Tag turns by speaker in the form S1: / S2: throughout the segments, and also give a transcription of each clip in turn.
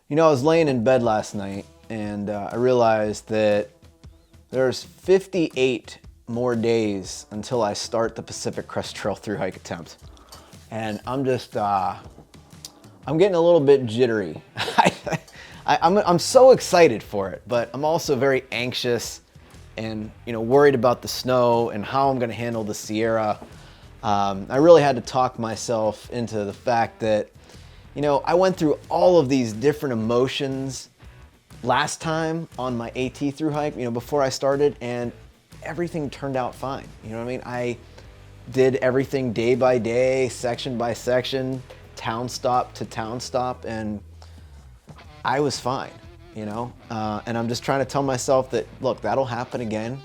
S1: You know, I was laying in bed last night and I realized that there's 58 more days until I start the Pacific Crest Trail through hike attempt. And I'm just, I'm getting a little bit jittery. I'm so excited for it, but I'm also very anxious and, worried about the snow and how I'm gonna handle the Sierra. I really had to talk myself into the fact that, I went through all of these different emotions last time on my AT through hike, before I started, and everything turned out fine. You know what I mean? I did everything day by day, section by section, town stop to town stop, and I was fine, and I'm just trying to tell myself that, look, that'll happen again.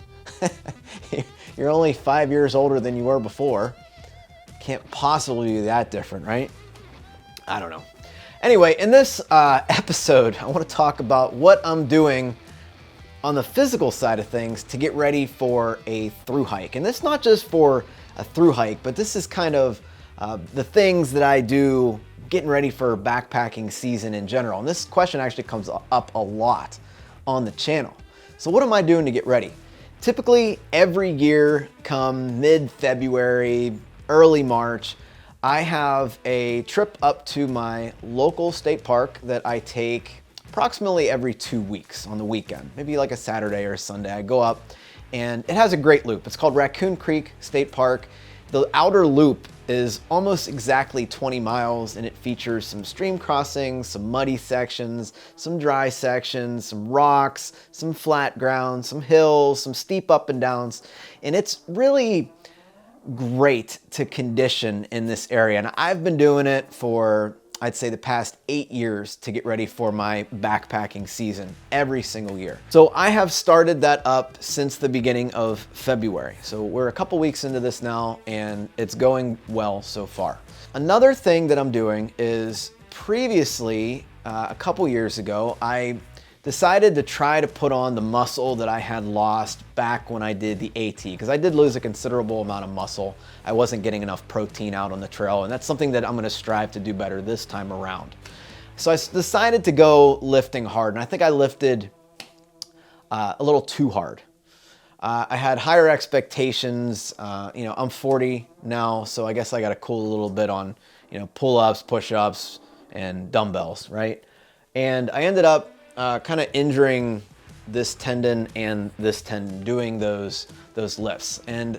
S1: You're only 5 years older than you were before. Can't possibly be that different, right? I don't know. Anyway, in this episode, I want to talk about what I'm doing on the physical side of things to get ready for a through hike. And this is not just for a through hike, but this is kind of the things that I do getting ready for backpacking season in general. And this question actually comes up a lot on the channel. So what am I doing to get ready? Typically, every year come mid-February, early March, I have a trip up to my local state park that I take approximately every 2 weeks on the weekend, maybe like a Saturday or a Sunday. I go up and it has a great loop. It's called Raccoon Creek State Park. The outer loop is almost exactly 20 miles and it features some stream crossings, some muddy sections, some dry sections, some rocks, some flat ground, some hills, some steep up and downs. And it's really great to condition in this area. And I've been doing it for, I'd say, the past 8 years to get ready for my backpacking season every single year. So I have started that up since the beginning of February. So we're a couple weeks into this now and it's going well so far. Another thing that I'm doing is previously, a couple years ago, I decided to try to put on the muscle that I had lost back when I did the AT, because I did lose a considerable amount of muscle. I wasn't getting enough protein out on the trail, and that's something that I'm gonna strive to do better this time around. So I decided to go lifting hard, and I think I lifted a little too hard. I had higher expectations. I'm 40 now, so I guess I gotta cool a little bit on pull-ups, push-ups, and dumbbells, right? And I ended up kind of injuring this tendon and this tendon doing those lifts. And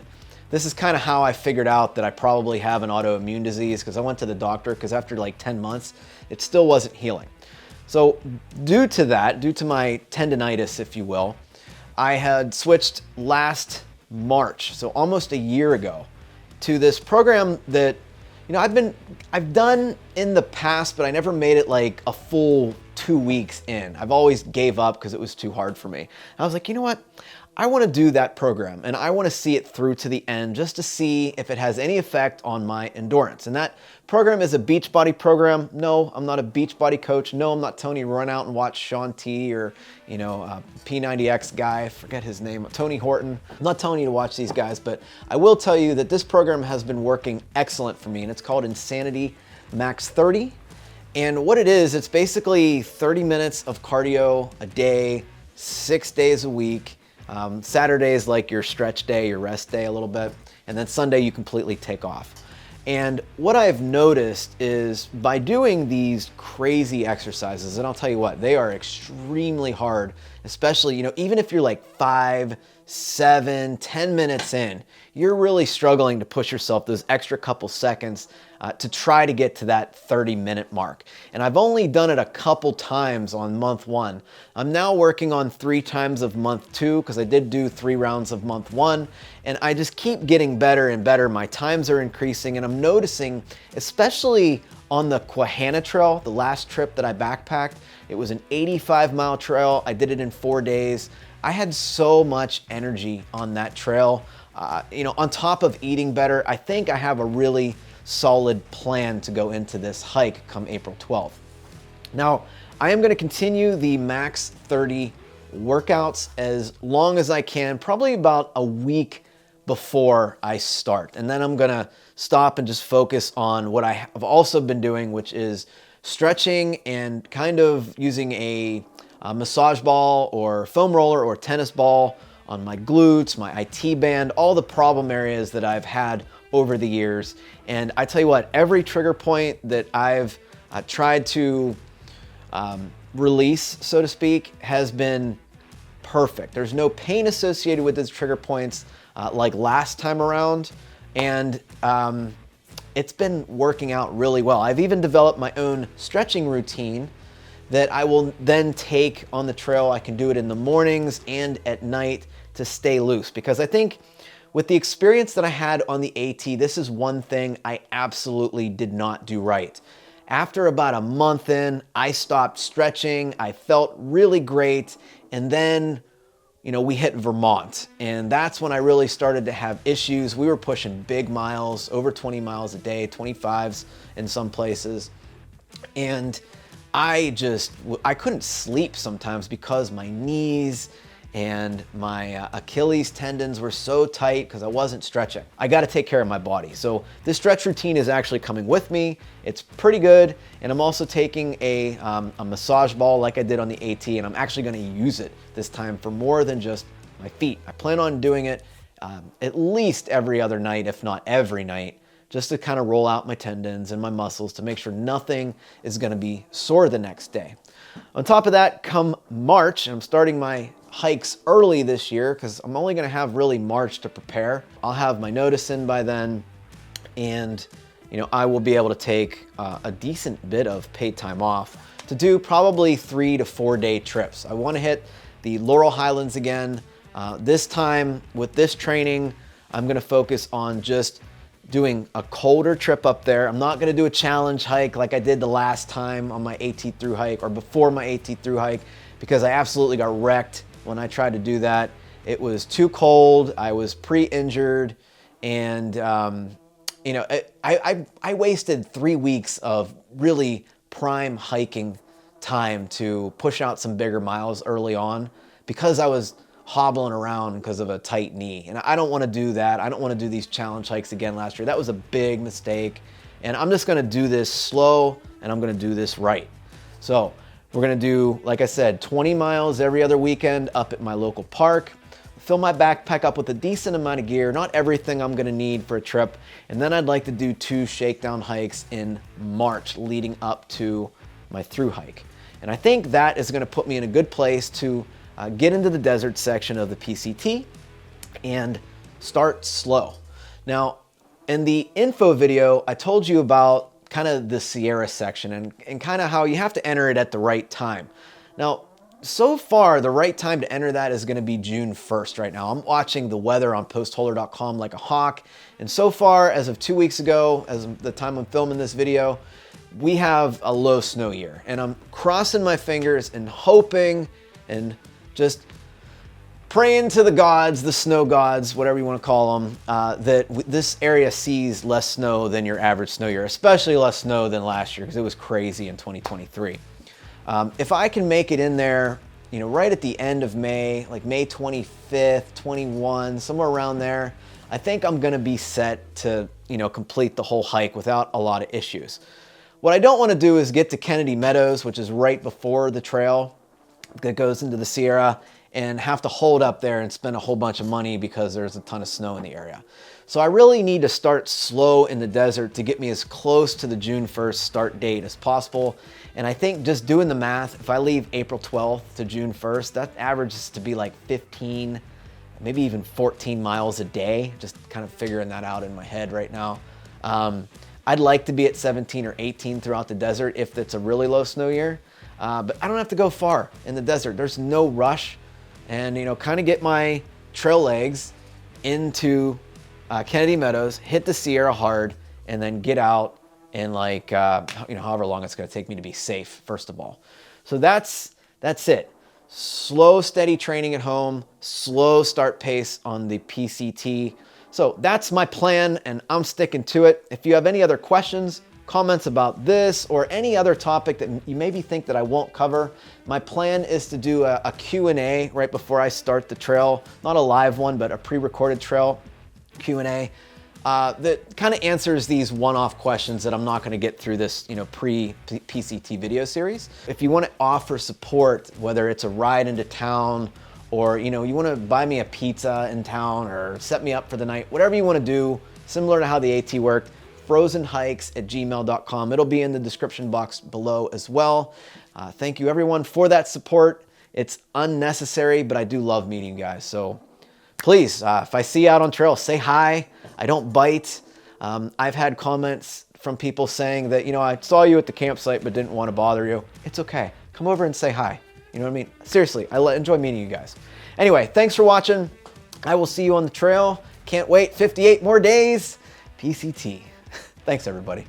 S1: this is kind of how I figured out that I probably have an autoimmune disease, because I went to the doctor because after like 10 months, it still wasn't healing. So due to that, due to my tendonitis, if you will, I had switched last March, so almost a year ago, to this program that I've done in the past, but I never made it like a full 2 weeks in. I've always gave up because it was too hard for me. And I was like, you know what? I want to do that program and I want to see it through to the end just to see if it has any effect on my endurance. And that program is a Beachbody program. No, I'm not a Beachbody coach. No, I'm not Tony run out and watch Shaun T or, P90X guy, I forget his name, Tony Horton. I'm not telling you to watch these guys, but I will tell you that this program has been working excellent for me, and it's called Insanity Max 30. And what it is, it's basically 30 minutes of cardio a day, 6 days a week. Saturday is like your stretch day, your rest day a little bit. And then Sunday you completely take off. And what I've noticed is by doing these crazy exercises, and I'll tell you what, they are extremely hard, especially, even if you're like 5, 7, 10 minutes in, you're really struggling to push yourself those extra couple seconds to try to get to that 30-minute mark. And I've only done it a couple times on month 1. I'm now working on 3 times of month 2 because I did do 3 rounds of month 1, and I just keep getting better and better. My times are increasing, and I'm noticing, especially on the Quahana Trail, the last trip that I backpacked, it was an 85-mile trail. I did it in 4 days. I had so much energy on that trail. On top of eating better, I think I have a really solid plan to go into this hike come April 12th. Now, I am going to continue the Max 30 workouts as long as I can, probably about a week before I start. And then I'm going to stop and just focus on what I have also been doing, which is stretching and kind of using a massage ball or foam roller or tennis ball on my glutes, my IT band, all the problem areas that I've had over the years. And I tell you what, every trigger point that I've tried to release, so to speak, has been perfect. There's no pain associated with those trigger points like last time around. And it's been working out really well. I've even developed my own stretching routine that I will then take on the trail. I can do it in the mornings and at night to stay loose, because I think with the experience that I had on the AT, this is one thing I absolutely did not do right. After about a month in, I stopped stretching. I felt really great. And then, you know, we hit Vermont, and that's when I really started to have issues. We were pushing big miles, over 20 miles a day, 25s in some places. And I couldn't sleep sometimes because my knees and my Achilles tendons were so tight because I wasn't stretching. I got to take care of my body. So this stretch routine is actually coming with me. It's pretty good. And I'm also taking a massage ball like I did on the AT, and I'm actually going to use it this time for more than just my feet. I plan on doing it at least every other night, if not every night, just to kind of roll out my tendons and my muscles to make sure nothing is going to be sore the next day. On top of that, come March, and I'm starting my hikes early this year because I'm only going to have really March to prepare. I'll have my notice in by then, and you know, I will be able to take a decent bit of paid time off to do probably 3 to 4 day trips. I want to hit the Laurel Highlands again. This time with this training, I'm going to focus on just doing a colder trip up there. I'm not going to do a challenge hike like I did the last time on my AT through hike or before my AT through hike, because I absolutely got wrecked when I tried to do that. It was too cold. I was pre-injured, and you know, I wasted 3 weeks of really prime hiking time to push out some bigger miles early on because I was hobbling around because of a tight knee. And I don't want to do that. I don't want to do these challenge hikes again last year. That was a big mistake. And I'm just going to do this slow, and I'm going to do this right. So we're going to do, like I said, 20 miles every other weekend up at my local park. Fill my backpack up with a decent amount of gear, not everything I'm going to need for a trip. And then I'd like to do 2 shakedown hikes in March leading up to my through hike. And I think that is going to put me in a good place to get into the desert section of the PCT and start slow. Now, in the info video, I told you about kind of the Sierra section and kind of how you have to enter it at the right time. Now, so far, the right time to enter that is going to be June 1st right now. I'm watching the weather on postholder.com like a hawk. And so far, as of 2 weeks ago, as of the time I'm filming this video, we have a low snow year. And I'm crossing my fingers and hoping and just praying to the gods, the snow gods, whatever you want to call them, that this area sees less snow than your average snow year, especially less snow than last year because it was crazy in 2023. If I can make it in there, you know, right at the end of May, like May 25th, 21, somewhere around there, I think I'm going to be set to, you know, complete the whole hike without a lot of issues. What I don't want to do is get to Kennedy Meadows, which is right before the trail that goes into the Sierra, and have to hold up there and spend a whole bunch of money because there's a ton of snow in the area. So I really need to start slow in the desert to get me as close to the June 1st start date as possible. And I think just doing the math, if I leave April 12th to June 1st, that averages to be like 15, maybe even 14 miles a day. Just kind of figuring that out in my head right now. I'd like to be at 17 or 18 throughout the desert if it's a really low snow year. But I don't have to go far in the desert. There's no rush. And, you know, kind of get my trail legs into Kennedy Meadows, hit the Sierra hard, and then get out in like, you know, however long it's going to take me to be safe, first of all. So that's it. Slow, steady training at home, slow start pace on the PCT. So that's my plan, and I'm sticking to it. If you have any other questions, comments about this or any other topic that you maybe think that I won't cover, my plan is to do a Q&A right before I start the trail. Not a live one, but a pre-recorded trail Q&A. that kind of answers these one-off questions that I'm not going to get through this, pre-PCT video series. If you want to offer support, whether it's a ride into town, or you want to buy me a pizza in town, or set me up for the night, whatever you want to do, similar to how the AT worked, frozenhikes@gmail.com. It'll be in the description box below as well. Thank you everyone for that support. It's unnecessary, but I do love meeting you guys. So please, if I see you out on trail, say hi. I don't bite. I've had comments from people saying that, I saw you at the campsite but didn't want to bother you. It's okay. Come over and say hi. You know what I mean? Seriously, I enjoy meeting you guys. Anyway, thanks for watching. I will see you on the trail. Can't wait. 58 more days. PCT. Thanks, everybody.